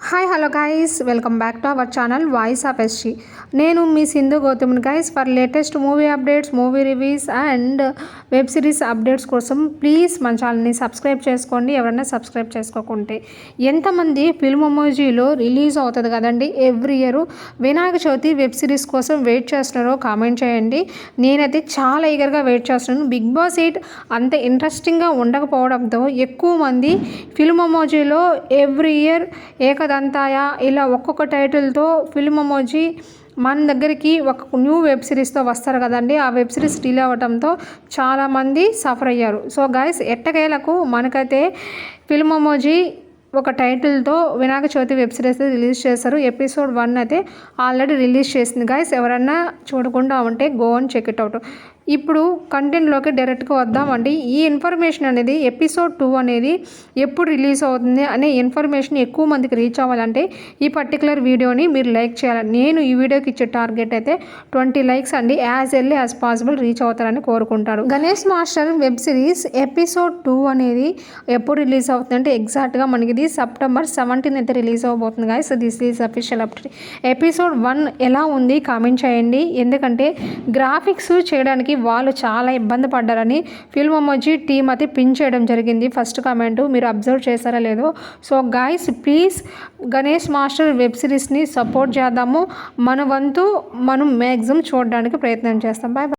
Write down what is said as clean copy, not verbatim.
Hi hello guys, welcome back to our channel voice of SG. నేను మీ సింధు గౌతమ్ని guys. For latest movie updates, movie reviews and web series updates కోసం please మన ఛానల్ని subscribe చేసుకోండి. ఎవరైనా సబ్స్క్రైబ్ చేసుకోకుంటే. ఎంతమంది ఫిల్మ్ ఎమోజీలో రిలీజ్ అవుతుంది కదండి every year, Vinayaka Chavithi web series కోసం వెయిట్ చేస్తున్నారో కామెంట్ చేయండి. నేనైతే చాలా ఈగర్గా వెయిట్ చేస్తున్నాను. బిగ్ బాస్ 8 అంత ఇంట్రెస్టింగ్గా ఉండకపోవడంతో ఎక్కువ మంది ఫిల్మ్ ఎమోజీలో ఎవ్రీ ఇయర్ ఏకదంతాయ ఇలా ఒక్కొక్క టైటిల్తో ఫిల్మ్ ఎమోజీ మన దగ్గరికి ఒక న్యూ వెబ్ సిరీస్తో వస్తారు కదండి. ఆ వెబ్ సిరీస్ డిలే అవ్వడంతో చాలామంది సఫర్ అయ్యారు. సో గైస్, ఎట్టకేలకు మనకైతే ఫిల్మ్ ఎమోజీ ఒక టైటిల్తో Vinayaka Chavithi web series release చేశారు. ఎపిసోడ్ 1 అయితే ఆల్రెడీ రిలీజ్ చేసింది గైస్. ఎవరన్నా చూడకుండా ఉంటే go and check it out. ఇప్పుడు కంటెంట్లోకి డైరెక్ట్గా వద్దామండి. ఈ ఇన్ఫర్మేషన్ అనేది ఎపిసోడ్ 2 అనేది ఎప్పుడు రిలీజ్ అవుతుంది అనే ఇన్ఫర్మేషన్ ఎక్కువ మందికి రీచ్ అవ్వాలంటే ఈ పర్టికులర్ వీడియోని మీరు లైక్ చేయాలి. నేను ఈ వీడియోకి ఇచ్చే టార్గెట్ అయితే 20 లైక్స్ అండి. As early as possible reach అవుతారని కోరుకుంటారు. Ganesh master web series episode 2 అనేది ఎప్పుడు రిలీజ్ అవుతుంది అంటే ఎగ్జాక్ట్గా మనకి ఇది September 17 అయితే రిలీజ్ అవబోతుంది guys. This is official update. Episode 1 ఎలా ఉంది కామెంట్ చేయండి. ఎందుకంటే గ్రాఫిక్స్ చేయడానికి వాళ్ళు చాలా ఇబ్బంది పడ్డారని ఫిల్మ్ ఎమోజీ టీమ్ అయితే పిన్ చేయడం జరిగింది. ఫస్ట్ కామెంట్ మీరు అబ్జర్వ్ చేశారా లేదో. So guys, please Ganesh master web సిరీస్ని సపోర్ట్ చేద్దాము. మన వంతు మనం మ్యాక్సిమం చూడడానికి ప్రయత్నం చేస్తాం. బాయ్.